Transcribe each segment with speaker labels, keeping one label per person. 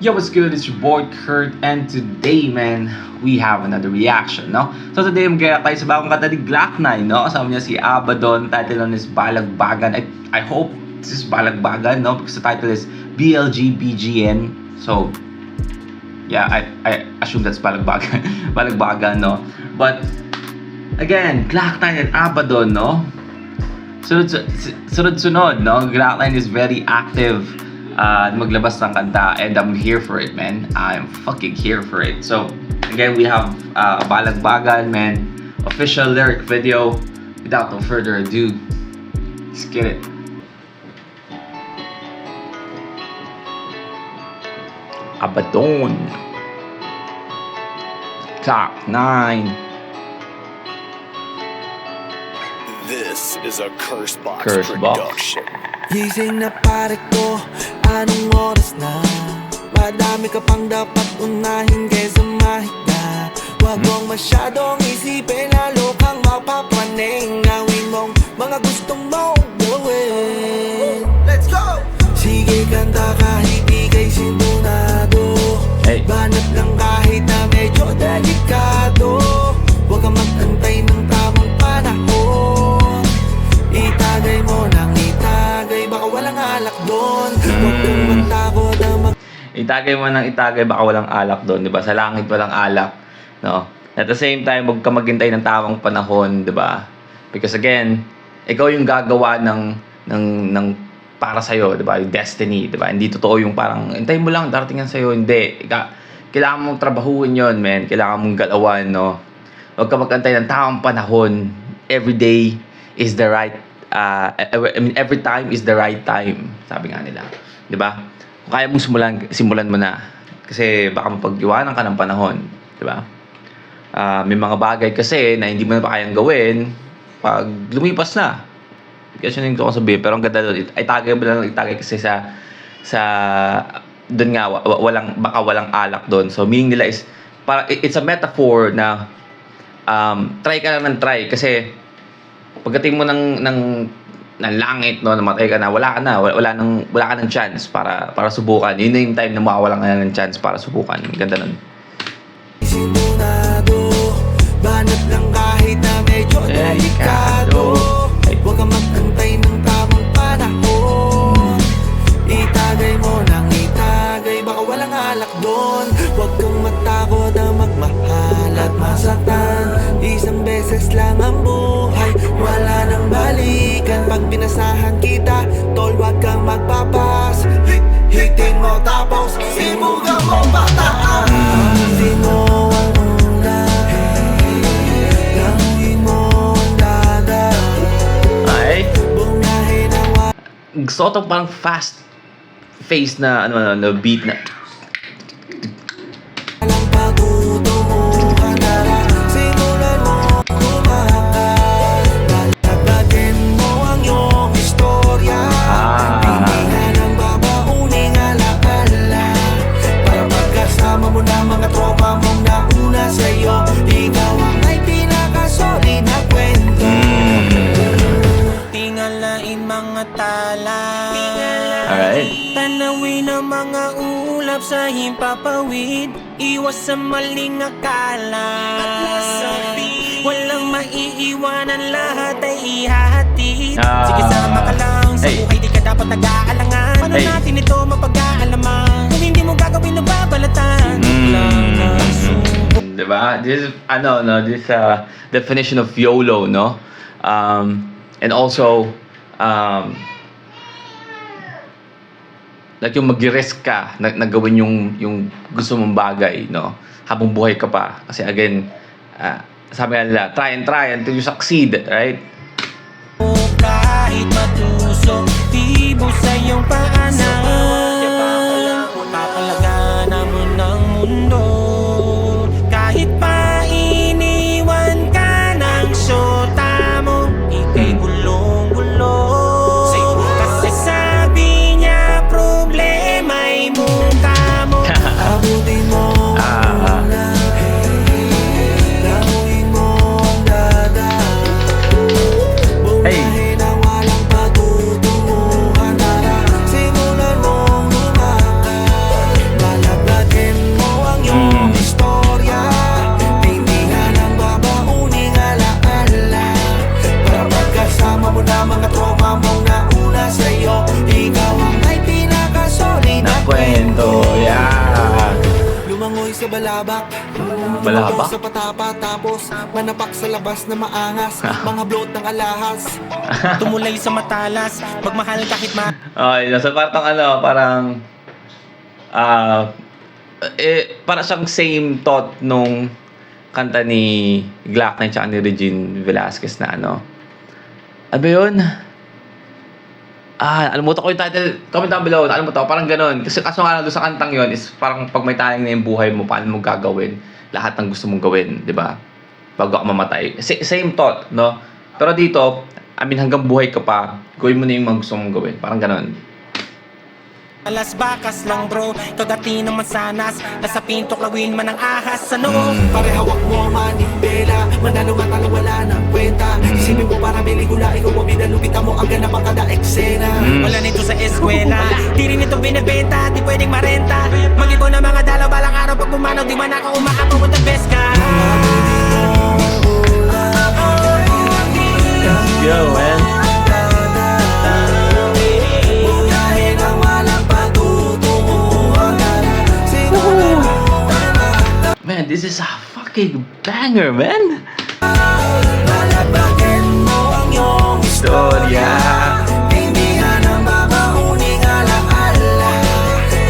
Speaker 1: Yo, what's good? It's your boy Kurt, and today, man, we have another reaction, no? So today, mag-react tayo sa bagong kanta ni Glock 9, no? Kasama niya si Abaddon. Title nun is Balagbagan. I hope this is Balagbagan, no? Because the title is BLG BGN. So, yeah, I assume that's Balagbagan. Balagbagan, no? But, again, Glock 9 and Abaddon, no? Sunod-sunod, no? Glock 9 is very active maglabas ng kanta, and I'm here for it, man. I'm fucking here for it. So again, we have Balagbagan, man, official lyric video. Without no further ado, let's get it. Abaddon, Glock 9.
Speaker 2: This is a Cursebox
Speaker 1: Cursebox
Speaker 2: production.
Speaker 3: Gising na pare ko, anong oras na? Madami ka pang dapat unahin kaysa mahiga. Huwag mong masyadong isipin, lalo kang mapapraning. Gawin mong mga gustong mong gawin. Let's go! Sige, kanta kahit di kay sintonado.
Speaker 1: Hey.
Speaker 3: Banat lang kahit na medyo delikado. Huwag kang mag-antay ng tamang panahon. Itagay mo nang itagay, baka walang alak doon. Huwag kang matakot na
Speaker 1: Itagay mo ng itagay, baka walang alak doon, di ba? Sa langit walang alak, no? At the same time, huwag ka maghintay ng tamang panahon, di ba? Because again, ikaw yung gagawa ng para sa iyo, di ba? Yung destiny, di ba? Hindi totoo yung parang hintayin mo lang darating yan sa iyo, hindi. Kailangan mong trabahuin 'yon, man. Kailangan mong galawan, no? Huwag ka maghintay ng tamang panahon. Every day is the right every time is the right time, sabi nga nila, 'di ba? Kung kaya mong simulan mo na, kasi baka mapag-iwanan ka ng panahon, 'di ba? May mga bagay kasi na hindi mo na pa kayang gawin pag lumipas na. Kasi yun yung gusto ko sabihin, pero ang ganda doon, itagay mo lang, itagay kasi sa doon nga baka walang alak doon. So meaning nila is para it's a metaphor na try ka lang ng try, kasi pagdating mo ng langit, no, namatay ka na, wala ka ng chance para subukan. Yun na yung time na mawawalan ka na ng chance para subukan. Ganda nun.
Speaker 3: sintonado. Banat lang kahit na medyo delikado. Huwag kang mag-antay ng tamang panahon. Itagay mo nang itagay, baka walang alak doon. Huwag kang matakot na magmahal at masaktan. Isang beses lang ang buhay, wala nang balikan. Pag pinasahan kita, tol, huwag kang magpapas. Hitin mo tapos simugan mo pataas. Hitin mo ang ulan, gawin mo ang dagat.
Speaker 1: Ay,
Speaker 3: Bumahin ang
Speaker 1: gusto ko itong parang fast face na na beat na
Speaker 3: walang pagtutunguhan. Tara, simulan mo kumakal. Balagbagan mo ang iyong istorya. Tindihan ang babauning alaala. Para magkasama mo na mga tropa mong nauna sa'yo. Ikaw ang may pinakasolid na kwento. Tingalain mga tala.
Speaker 1: Alright.
Speaker 3: Tanawin ang mga ulap sa himpapawid. Iwas sa maling akala. Walang maiiwanan, lahat ay ihahatid. Sige, sama ka lang sa
Speaker 1: Hey.
Speaker 3: buhay, di ka dapat nag-aalangan. Paano
Speaker 1: Hey.
Speaker 3: natin ito mapag-aalaman kung hindi mo gagawin na babalatan? Lang na subo.
Speaker 1: Diba? This is this definition of YOLO, no? And also like yung mag-risk ka na gawin yung gusto mong bagay, no? Habang buhay ka pa. Kasi again, sabi nga nila, try until you succeed, right?
Speaker 3: Kahit matusok, tibo sa iyong paanan. Papalaganan mo ng mundo. Kahit pa iniwan ka ng syota mo, ika'y gulong-gulong. Kasi sabi niya, problema'y mukha mo. Abutin mo ang ulan, gawin mo ang dagat.
Speaker 1: Hey.
Speaker 3: Bumahin ang walang pagtutunguhan. Tara, simulan mo Amoy sa balabak.
Speaker 1: Balabak?
Speaker 3: Sa patapa, tapos manapak sa labas na maangas. Mga bloat ng alahas.
Speaker 4: Tumulay sa matalas, magmahal kahit
Speaker 1: Okay, so parang para siyang same thought nung kanta ni Glock 9 tsaka ni Regine Velasquez na ano ba yun? Alimutan ko yung title. Comment down below. Alimutan ko. Parang ganun. Kasi kaso nga doon sa kantang yun is parang pag may talang na yung buhay mo, paano mo gagawin lahat ng gusto mong gawin, di ba? Bago ka mamatay. Same thought, no? Pero dito, hanggang buhay ka pa, gawin mo na yung mga gusto mong gawin. Parang ganun.
Speaker 4: alas bakas lang bro. Kagati naman sanas, nasa pinto klawin man ang ahas sa noo.
Speaker 3: Pare hawak mo manibela. Manalo matalo wala ng kwenta. Isipin mo para meligula. Ikaw ang binalupita mo ang ganap ang kada eksena.
Speaker 4: Wala nito sa eskwela, di rin ito binibenta, di pwedeng marenta. Mag-ibo na mga dalaw, balang araw pag bumanaw, di man ako umakapaw with the best ka.
Speaker 1: Yo, man.
Speaker 3: Buyahin ang walang patutunguhan.
Speaker 1: Man, this is a fucking banger, man.
Speaker 3: Lalabagin mo ang iyong istorya. Hindi yan ang mamauning alaala.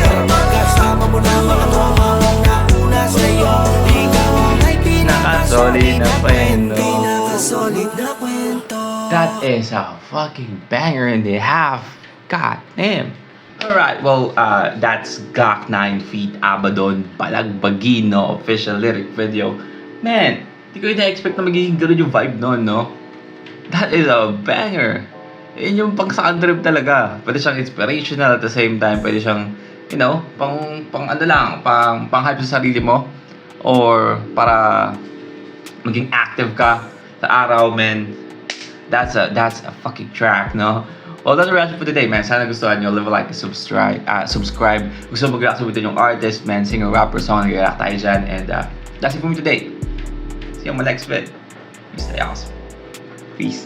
Speaker 3: Kapag kasama mo na mga tumawang nauna sa'yo, ikaw ay
Speaker 1: Nakasolid na kwento.
Speaker 3: Pinakasolid na kwento.
Speaker 1: That is a fucking banger and a half. God damn. Alright, well, that's Glock 9 feat. Abaddon Balagbagino official lyric video. Man, di ko ina-expect na magiging ganun yung vibe nun, no? That is a banger. Yun yung pang sa trip talaga. Pwede siyang inspirational at the same time. Pwede siyang, you know, pang hype sa sarili mo. Or para maging active ka sa araw, man. That's a fucking track, no? Well, that's the reaction for today, man. Sana gustuhan nyo. Leave a like and subscribe. Gusto mo mag-react sa yung artist, man, singer, rapper, song, nag-react tayo dyan. And that's it for me today. See you on my next vid. Stay awesome. Peace.